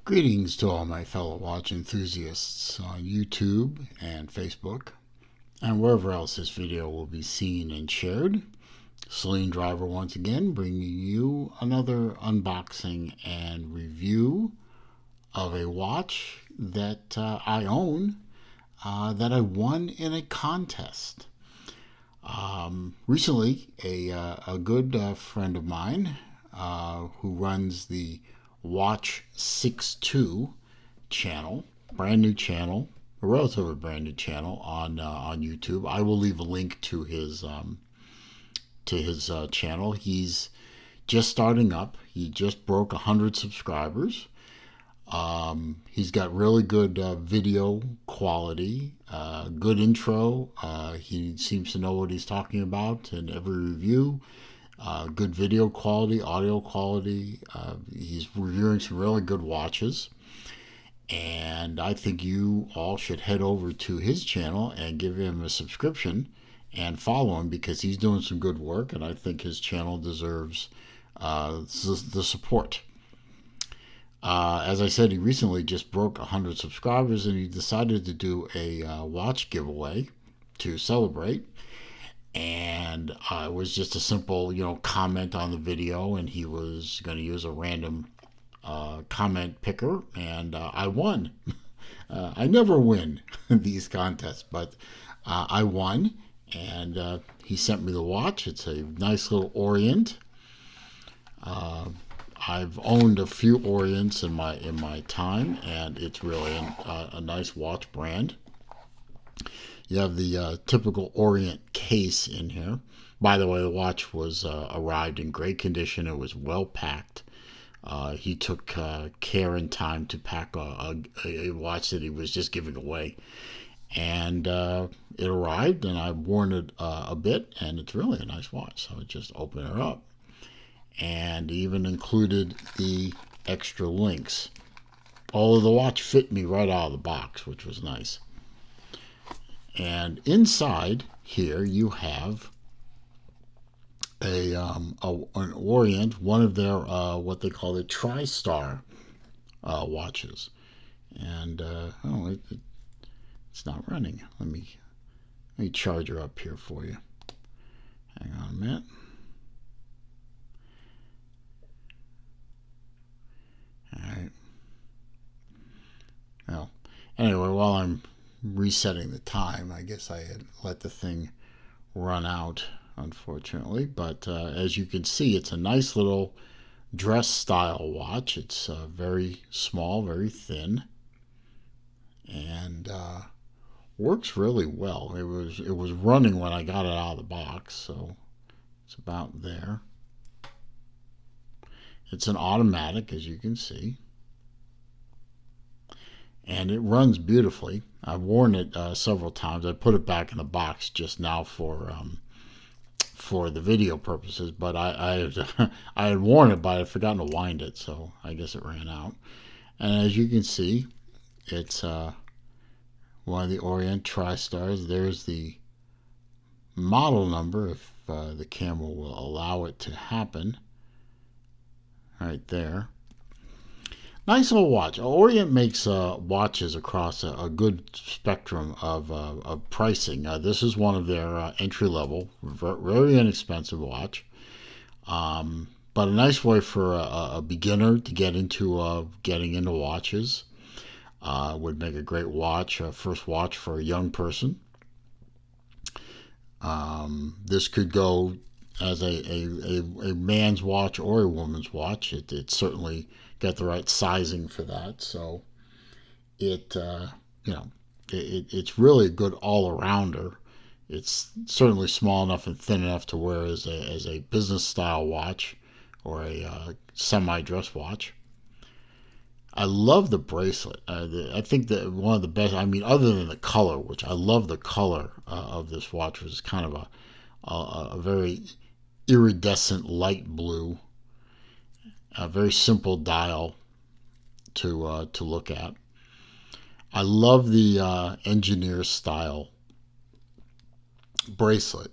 Greetings to all my fellow watch enthusiasts on YouTube and Facebook, and wherever else this video will be seen and shared. Celine Driver once again bringing you another unboxing and review of a watch that I own, that I won in a contest. Recently, a good friend of mine who runs the Watch 62 channel, brand new channel, a relatively brand new channel on YouTube. I will leave a link to his channel. He's just starting up. He just broke 100 subscribers. He's got really good video quality, good intro. He seems to know what he's talking about in every review. Good video quality, audio quality. He's reviewing some really good watches. And I think you all should head over to his channel and give him a subscription and follow him, because he's doing some good work, and I think his channel deserves the support. As I said, he recently just broke 100 subscribers, and he decided to do a watch giveaway to celebrate. And it was just a simple, comment on the video, and he was going to use a random comment picker, and I won. I never win these contests, but I won, and he sent me the watch. It's a nice little Orient. I've owned a few Orients in my time, and it's really a nice watch brand. You have the typical Orient case in here. By the way, the watch was arrived in great condition. It was well packed. He took care and time to pack a watch that he was just giving away. And it arrived, and I've worn it a bit, and it's really a nice watch. So I just open her up. And even included the extra links. All of the watch fit me right out of the box, which was nice. And inside here you have an Orient, one of their what they call the Tristar watches. And it's not running. Let me charge her up here for you. Hang on a minute. All right. Well, anyway, while I'm resetting the time, I guess I had let the thing run out, unfortunately. But as you can see, it's a nice little dress style watch. It's very small, very thin, and works really well. It was running when I got it out of the box, so it's about there. It's an automatic, as you can see, and it runs beautifully. I've worn it several times. I put it back in the box just now for the video purposes, but I had worn it, but I had forgotten to wind it, so I guess it ran out. And as you can see, it's one of the Orient Tristars. There's the model number, if the camera will allow it to happen. Right there. Nice little watch. Orient makes watches across a good spectrum of pricing. This is one of their entry-level, very inexpensive watch, but a nice way for a beginner to get into getting into watches. Would make a great watch, first watch for a young person. This could go as a man's watch or a woman's watch. It certainly got the right sizing for that. So it's really a good all-arounder. It's certainly small enough and thin enough to wear as a business style watch or a semi-dress watch. I love the bracelet. I think that one of the best, other than the color, which I love the color of this watch, which is kind of a very iridescent light blue, a very simple dial to look at. I love the engineer style bracelet.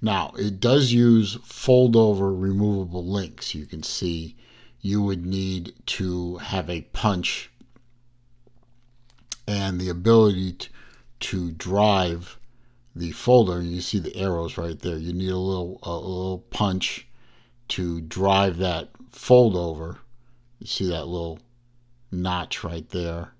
Now, it does use fold over removable links. You can see you would need to have a punch and the ability to drive the folder. You see the arrows right there. You need a little punch to drive that fold over. You see that little notch right there.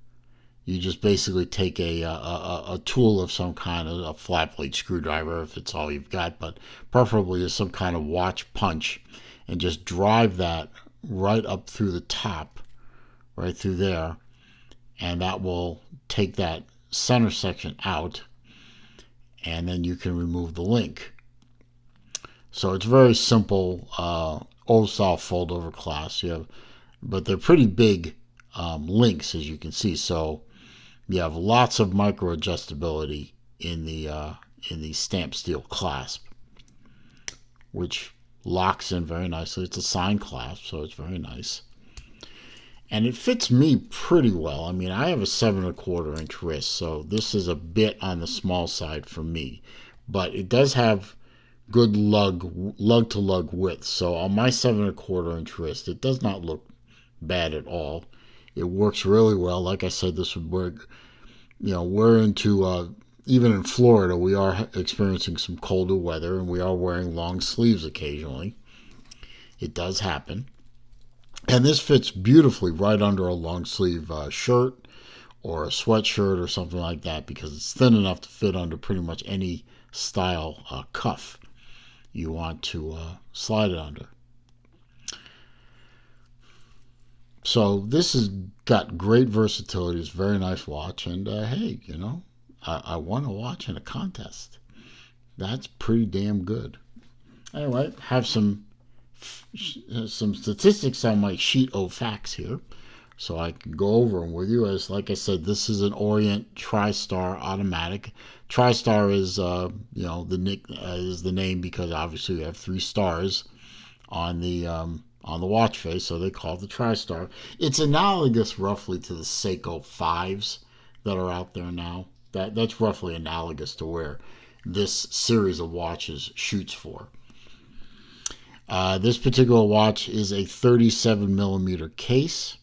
You just basically take a tool of some kind, a flat blade screwdriver if it's all you've got, but preferably just some kind of watch punch, and just drive that right up through the top, right through there, and that will take that center section out, and then you can remove the link. So it's very simple, old style fold over class. But they're pretty big links, as you can see. So you have lots of micro adjustability in the stamp steel clasp, which locks in very nicely. It's a signed clasp, so it's very nice. And it fits me pretty well. I mean, I have a 7¼ inch wrist, so this is a bit on the small side for me. But it does have good lug to lug width. So on my 7¼ inch wrist, it does not look bad at all. It works really well. Like I said, this would work. We're into, even in Florida, we are experiencing some colder weather, and we are wearing long sleeves occasionally. It does happen. And this fits beautifully right under a long sleeve shirt or a sweatshirt or something like that, because it's thin enough to fit under pretty much any style cuff you want to slide it under. So this has got great versatility. It's a very nice watch. And hey, I won a watch in a contest. That's pretty damn good. Anyway, have some statistics on my sheet of facts here, so I can go over them with you. As like I said, this is an Orient Tristar automatic. Tristar is is the name because obviously we have 3 stars on the watch face, so they call it the Tristar. It's analogous roughly to the Seiko 5s that are out there now. That's roughly analogous to where this series of watches shoots for. This particular watch is a 37mm case.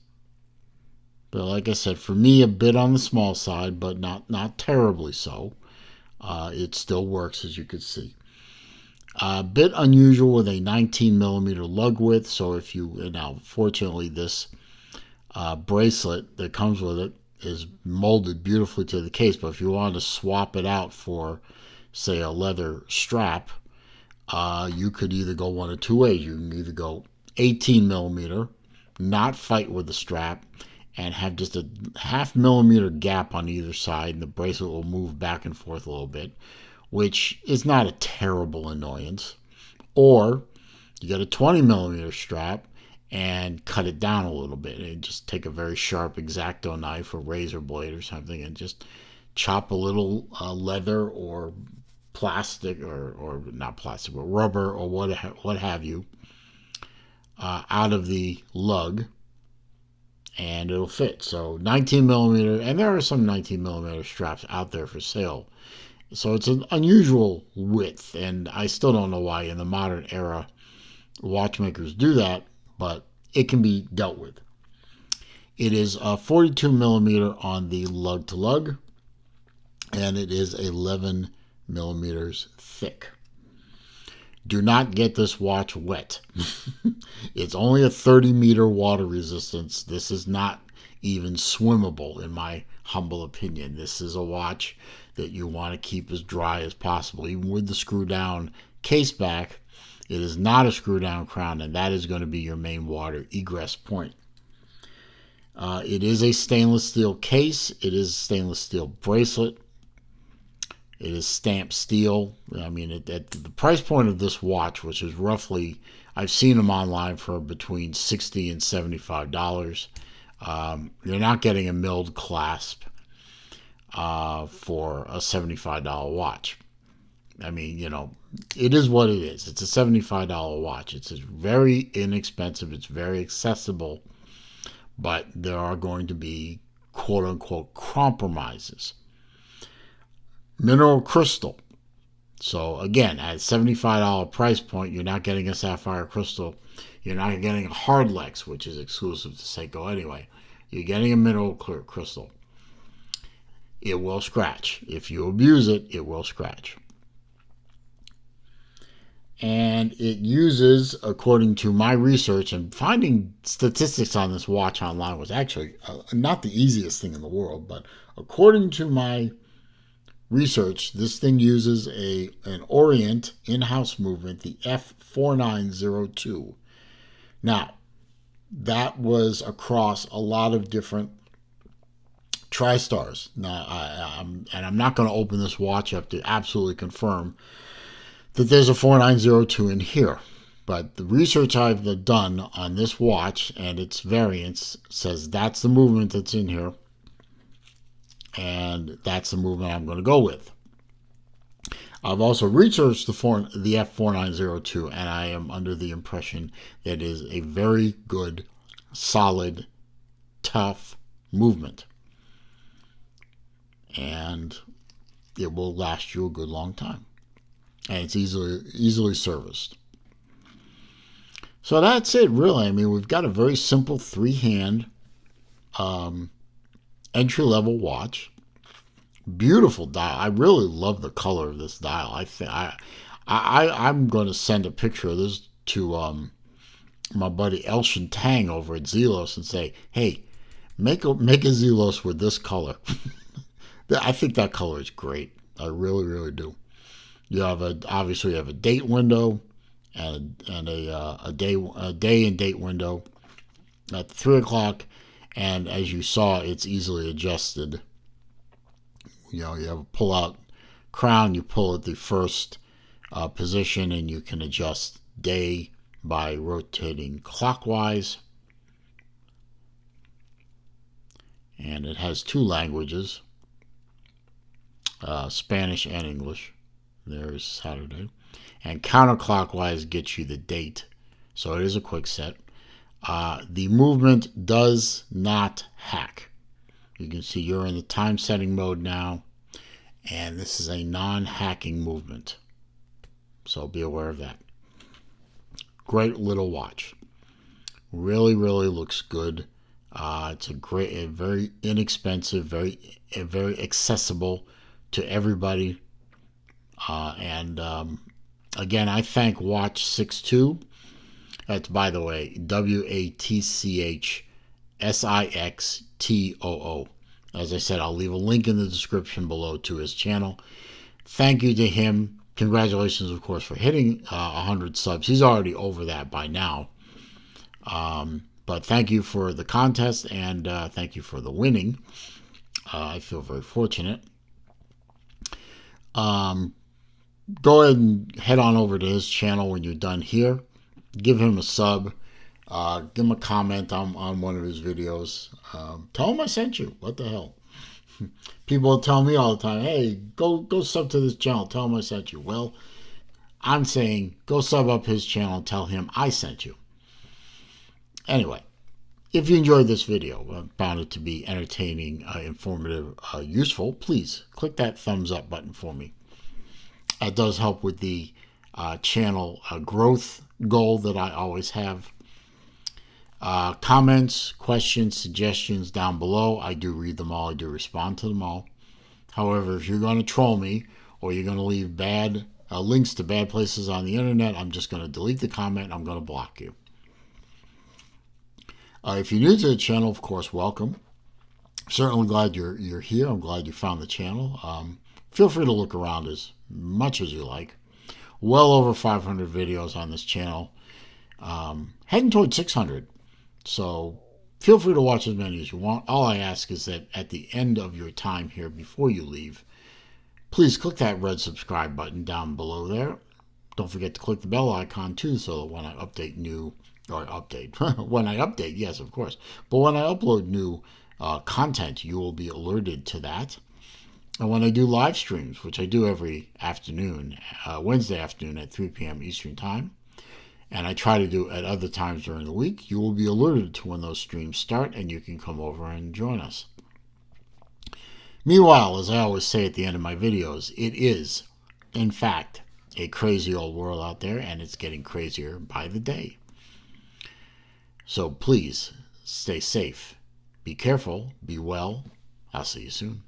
But like I said, for me, a bit on the small side, but not terribly so. It still works, as you can see. A bit unusual with a 19mm lug width. So fortunately, this bracelet that comes with it is molded beautifully to the case. But if you wanted to swap it out for, say, a leather strap, you could either go one of two ways. You can either go 18mm, not fight with the strap, and have just a 0.5mm gap on either side, and the bracelet will move back and forth a little bit, which is not a terrible annoyance. Or you get a 20mm strap and cut it down a little bit, and just take a very sharp X-Acto knife or razor blade or something and just chop a little leather or plastic or not plastic, but rubber or what have you out of the lug, and it'll fit. So 19mm, and there are some 19mm straps out there for sale. So it's an unusual width, and I still don't know why in the modern era watchmakers do that, but it can be dealt with. It is 42mm on the lug to lug, and it is 11mm thick. Do not get this watch wet. It's only a 30-meter water resistance. This is not even swimmable, in my humble opinion. This is a watch that you want to keep as dry as possible. Even with the screw-down case back, it is not a screw-down crown, and that is going to be your main water egress point. It is a stainless steel case. It is a stainless steel bracelet. It is stamped steel. I mean, at the price point of this watch, which is roughly, I've seen them online for between $60 and $75. You're not getting a milled clasp for a $75 watch. I mean, it is what it is. It's a $75 watch. It's very inexpensive. It's very accessible. But there are going to be quote-unquote compromises. Mineral crystal. So again, at $75 price point, you're not getting a sapphire crystal. You're not getting a hardlex, which is exclusive to Seiko anyway. You're getting a mineral clear crystal. It will scratch. If you abuse it, it will scratch. And it uses, according to my research, and finding statistics on this watch online was actually not the easiest thing in the world, but according to my research, this thing uses an Orient in-house movement, the F4902. Now, that was across a lot of different Tristars. Now, I'm not going to open this watch up to absolutely confirm that there's a 4902 in here. But the research I've done on this watch and its variants says that's the movement that's in here. And that's the movement I'm going to go with. I've also researched the F4902, and I am under the impression that it is a very good, solid, tough movement. And it will last you a good long time. And it's easily serviced. So that's it, really. I mean, we've got a very simple three-hand entry-level watch. Beautiful dial. I really love the color of this dial. I'm going to send a picture of this to my buddy Elshin Tang over at Zelos and say, hey, make a Zelos with this color. I think that color is great. I really, really do. You have obviously you have a date window and a day and date window at 3 o'clock, and as you saw, it's easily adjusted. You know, you have a pull-out crown. You pull at the first position, and you can adjust day by rotating clockwise. And it has 2 languages, Spanish and English. There's Saturday. And counterclockwise gets you the date. So it is a quick set. The movement does not hack. You can see you're in the time setting mode now. And this is a non-hacking movement. So be aware of that. Great little watch. Really, really looks good. It's a very inexpensive, very accessible to everybody. Again, I thank Watch62. That's, by the way, WATCHSIXTOO. As I said, I'll leave a link in the description below to his channel. Thank you to him. Congratulations, of course, for hitting 100 subs. He's already over that by now. But thank you for the contest, and thank you for the winning. I feel very fortunate. Go ahead and head on over to his channel when you're done here. Give him a sub. Give him a comment on one of his videos. Tell him I sent you. What the hell? People tell me all the time, hey, go sub to this channel. Tell him I sent you. Well, I'm saying go sub up his channel and tell him I sent you. Anyway, if you enjoyed this video, found it to be entertaining, informative, useful, please click that thumbs up button for me. That does help with the channel growth goal that I always have. Comments, questions, suggestions down below. I do read them all. I do respond to them all. However, if you're going to troll me or you're going to leave bad links to bad places on the internet, I'm just going to delete the comment and I'm going to block you. If you're new to the channel, of course, welcome. Certainly glad you're here. I'm glad you found the channel. Feel free to look around as much as you like. Well over 500 videos on this channel. Heading towards 600. So feel free to watch as many as you want. All I ask is that at the end of your time here, before you leave, please click that red subscribe button down below there. Don't forget to click the bell icon too, so that when I update when I update, yes, of course. But when I upload new content, you will be alerted to that. And when I do live streams, which I do every afternoon, Wednesday afternoon at 3 p.m. Eastern Time, and I try to do at other times during the week, you will be alerted to when those streams start, and you can come over and join us. Meanwhile, as I always say at the end of my videos, it is in fact, a crazy old world out there, and it's getting crazier by the day. So please stay safe, be careful, be well. I'll see you soon.